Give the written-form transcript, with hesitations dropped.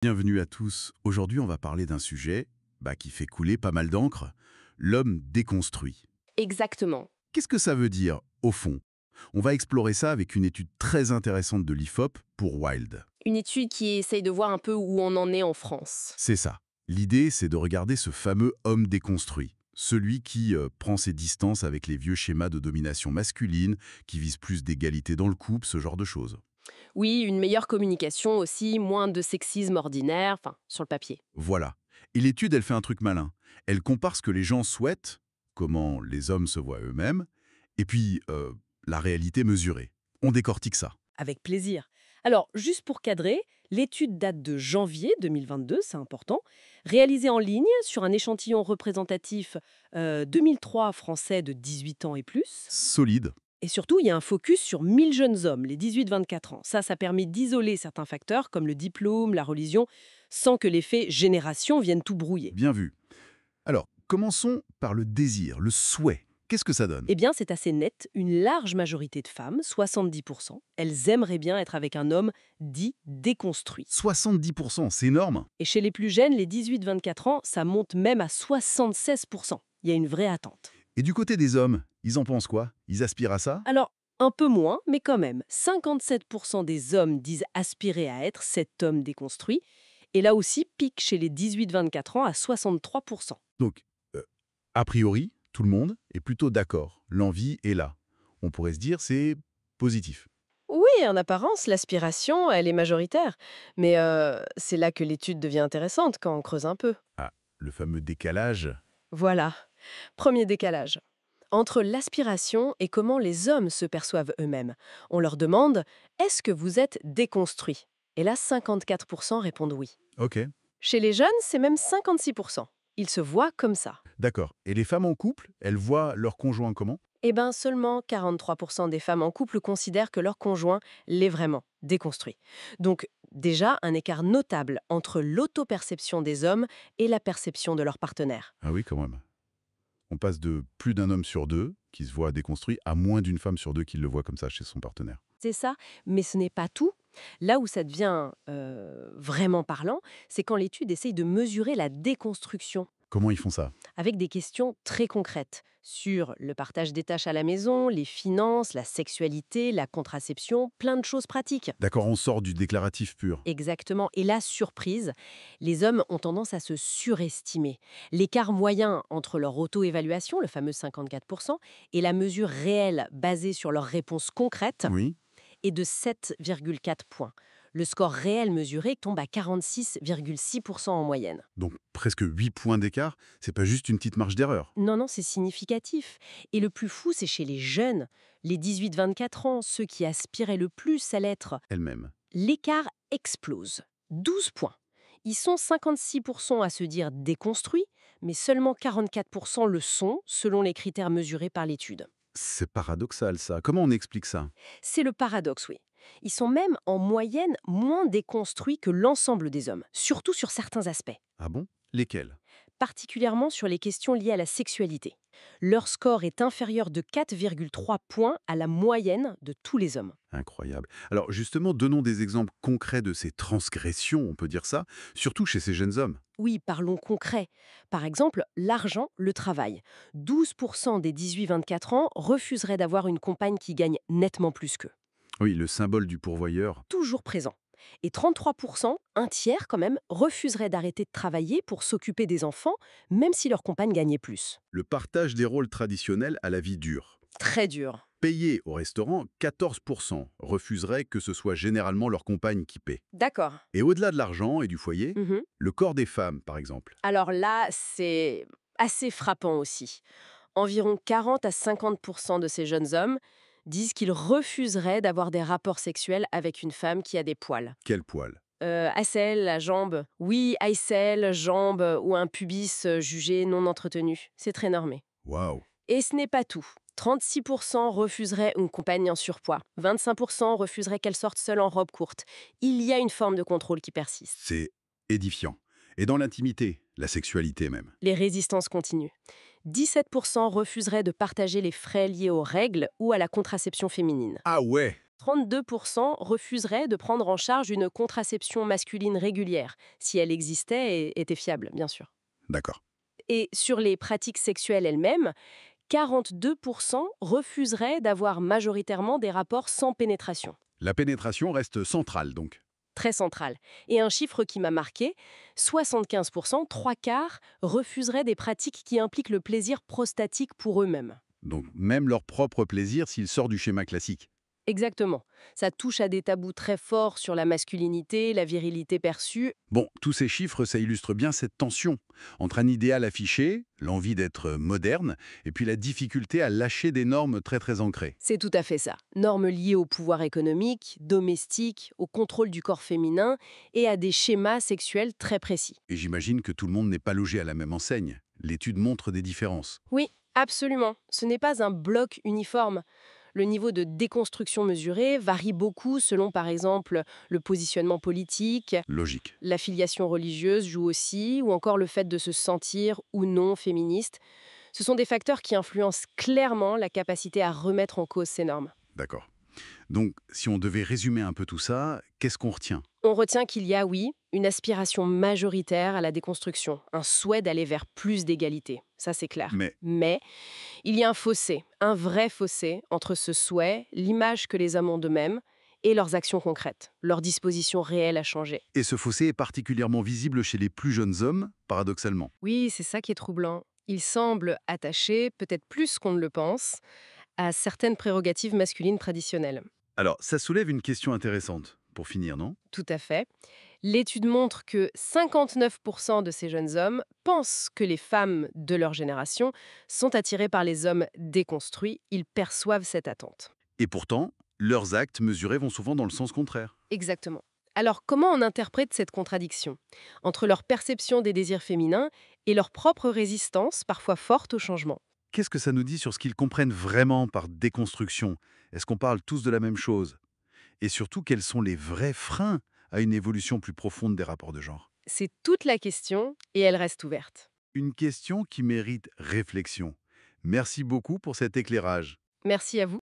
Bienvenue à tous. Aujourd'hui, on va parler d'un sujet qui fait couler pas mal d'encre, l'homme déconstruit. Exactement. Qu'est-ce que ça veut dire, au fond? On va explorer ça avec une étude très intéressante de l'IFOP pour Wild. Une étude qui essaye de voir un peu où on en est en France. C'est ça. L'idée, c'est de regarder ce fameux homme déconstruit. Celui qui prend ses distances avec les vieux schémas de domination masculine, qui vise plus d'égalité dans le couple, ce genre de choses. Oui, une meilleure communication aussi, moins de sexisme ordinaire, enfin, sur le papier. Voilà. Et l'étude, elle fait un truc malin. Elle compare ce que les gens souhaitent, comment les hommes se voient eux-mêmes, et puis la réalité mesurée. On décortique ça. Avec plaisir. Alors, juste pour cadrer, l'étude date de janvier 2022, c'est important, réalisée en ligne sur un échantillon représentatif 2003 français de 18 ans et plus. Solide. Et surtout, il y a un focus sur 1000 jeunes hommes, les 18-24 ans. Ça permet d'isoler certains facteurs comme le diplôme, la religion, sans que l'effet génération vienne tout brouiller. Bien vu. Alors, commençons par le désir, le souhait. Qu'est-ce que ça donne? Eh bien, c'est assez net. Une large majorité de femmes, 70%, elles aimeraient bien être avec un homme dit déconstruit. 70%, c'est énorme. Et chez les plus jeunes, les 18-24 ans, ça monte même à 76%. Il y a une vraie attente. Et du côté des hommes, ils en pensent quoi? Ils aspirent à ça? Alors, un peu moins, mais quand même. 57% des hommes disent aspirer à être cet homme déconstruit. Et là aussi, pique chez les 18-24 ans à 63%. Donc, a priori, tout le monde est plutôt d'accord. L'envie est là. On pourrait se dire c'est positif. Oui, en apparence, l'aspiration, elle est majoritaire. Mais c'est là que l'étude devient intéressante quand on creuse un peu. Ah, le fameux décalage. Voilà. Premier décalage. Entre l'aspiration et comment les hommes se perçoivent eux-mêmes. On leur demande « Est-ce que vous êtes déconstruit ?» Et là, 54% répondent oui. Ok. Chez les jeunes, c'est même 56%. Ils se voient comme ça. D'accord. Et les femmes en couple, elles voient leur conjoint comment? Eh bien, seulement 43% des femmes en couple considèrent que leur conjoint l'est vraiment, déconstruit. Donc, déjà, un écart notable entre l'autoperception des hommes et la perception de leur partenaire. Ah oui, quand même. On passe de plus d'un homme sur deux qui se voit déconstruit à moins d'une femme sur deux qui le voit comme ça chez son partenaire. C'est ça, mais ce n'est pas tout. Là où ça devient vraiment parlant, c'est quand l'étude essaye de mesurer la déconstruction Comment ils font ça? avec des questions très concrètes sur le partage des tâches à la maison, les finances, la sexualité, la contraception, plein de choses pratiques. D'accord, on sort du déclaratif pur. Exactement. Et la surprise, les hommes ont tendance à se surestimer. L'écart moyen entre leur auto-évaluation, le fameux 54%, et la mesure réelle basée sur leurs réponses concrètes Oui. est de 7,4 points. Le score réel mesuré tombe à 46,6% en moyenne. Donc presque 8 points d'écart, c'est pas juste une petite marge d'erreur. Non, non, c'est significatif. Et le plus fou, c'est chez les jeunes, les 18-24 ans, ceux qui aspiraient le plus à l'être. Elle-même. L'écart explose. 12 points. Ils sont 56% à se dire déconstruits, mais seulement 44% le sont, selon les critères mesurés par l'étude. C'est paradoxal ça. Comment on explique ça? C'est le paradoxe, oui. Ils sont même en moyenne moins déconstruits que l'ensemble des hommes, surtout sur certains aspects, Ah bon? Lesquels? particulièrement sur les questions liées à la sexualité. Leur score est inférieur de 4,3 points à la moyenne de tous les hommes. Incroyable. Alors justement, donnons des exemples concrets de ces transgressions, on peut dire ça, surtout chez ces jeunes hommes. Oui, parlons concret. Par exemple, l'argent, le travail. 12% des 18-24 ans refuseraient d'avoir une compagne qui gagne nettement plus qu'eux. Oui, le symbole du pourvoyeur. Toujours présent. Et 33%, un tiers quand même, refuseraient d'arrêter de travailler pour s'occuper des enfants, même si leur compagne gagnait plus. Le partage des rôles traditionnels à la vie dure. Très dur. Payés au restaurant, 14% refuseraient que ce soit généralement leur compagne qui paie. D'accord. Et au-delà de l'argent et du foyer, Mhm. le corps des femmes, par exemple. Alors là, c'est assez frappant aussi. Environ 40 à 50% de ces jeunes hommes disent qu'ils refuseraient d'avoir des rapports sexuels avec une femme qui a des poils. Quel poil. ACL, la jambe. Oui, ACL, jambe ou un pubis jugé non entretenu. C'est très normé. Waouh. Et ce n'est pas tout. 36% refuseraient une compagne en surpoids. 25% refuseraient qu'elle sorte seule en robe courte. Il y a une forme de contrôle qui persiste. C'est édifiant. Et dans l'intimité, la sexualité même. Les résistances continuent. 17% refuseraient de partager les frais liés aux règles ou à la contraception féminine. Ah ouais. 32% refuseraient de prendre en charge une contraception masculine régulière, si elle existait et était fiable, bien sûr. D'accord. Et sur les pratiques sexuelles elles-mêmes, 42% refuseraient d'avoir majoritairement des rapports sans pénétration. La pénétration reste centrale, donc. Très central. Et un chiffre qui m'a marqué, 75%, trois quarts, refuseraient des pratiques qui impliquent le plaisir prostatique pour eux-mêmes. Donc même leur propre plaisir s'il sort du schéma classique. Exactement. Ça touche à des tabous très forts sur la masculinité, la virilité perçue. Bon, tous ces chiffres, ça illustre bien cette tension entre un idéal affiché, l'envie d'être moderne, et puis la difficulté à lâcher des normes très très ancrées. C'est tout à fait ça. Normes liées au pouvoir économique, domestique, au contrôle du corps féminin et à des schémas sexuels très précis. Et j'imagine que tout le monde n'est pas logé à la même enseigne. L'étude montre des différences. Oui, absolument. Ce n'est pas un bloc uniforme. Le niveau de déconstruction mesuré varie beaucoup selon, par exemple, le positionnement politique, Logique. l'affiliation religieuse joue aussi, ou encore le fait de se sentir ou non féministe. Ce sont des facteurs qui influencent clairement la capacité à remettre en cause ces normes. D'accord. Donc, si on devait résumer un peu tout ça, qu'est-ce qu'on retient? On retient qu'il y a, oui, une aspiration majoritaire à la déconstruction, un souhait d'aller vers plus d'égalité. Ça, c'est clair. Mais, Mais il y a un fossé, un vrai fossé, entre ce souhait, l'image que les hommes ont d'eux-mêmes, et leurs actions concrètes, leurs dispositions réelles à changer. et ce fossé est particulièrement visible chez les plus jeunes hommes, paradoxalement. Oui, c'est ça qui est troublant. Ils semblent attachés, peut-être plus qu'on ne le pense, à certaines prérogatives masculines traditionnelles. Alors, ça soulève une question intéressante, pour finir, non? Tout à fait. L'étude montre que 59% de ces jeunes hommes pensent que les femmes de leur génération sont attirées par les hommes déconstruits. Ils perçoivent cette attente. Et pourtant, leurs actes mesurés vont souvent dans le sens contraire. Exactement. Alors, comment on interprète cette contradiction entre leur perception des désirs féminins et leur propre résistance, parfois forte, au changement? Qu'est-ce que ça nous dit sur ce qu'ils comprennent vraiment par déconstruction? Est-ce qu'on parle tous de la même chose? Et surtout, quels sont les vrais freins à une évolution plus profonde des rapports de genre? C'est toute la question et elle reste ouverte. Une question qui mérite réflexion. Merci beaucoup pour cet éclairage. Merci à vous.